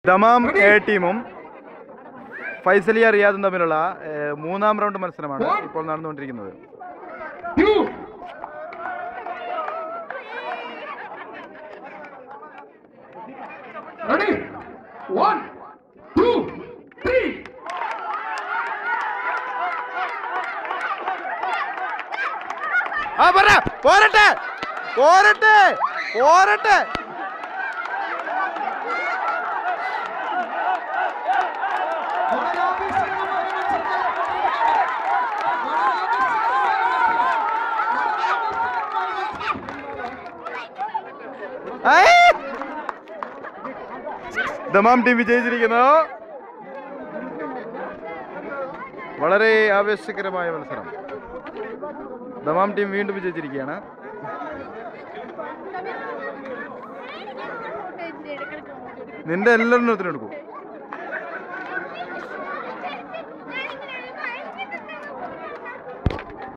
Dammam A ടീമും ഫൈസലിയ റിയാദും തമ്മിലുള്ള മൂന്നാം റൗണ്ട് മത്സരമാണ് ഇപ്പോൾ നടന്നുകൊണ്ടിരിക്കുന്നത്. പോരട്ടെ പോരട്ടെ പോരട്ടെ. ദമാം ടീം വിജയിച്ചിരിക്കുന്നു. വളരെ ആവേശകരമായ മത്സരം. ദമാം ടീം വീണ്ടും വിജയിച്ചിരിക്കുകയാണ്. നിന്റെ എല്ലാവരും എടുക്കും.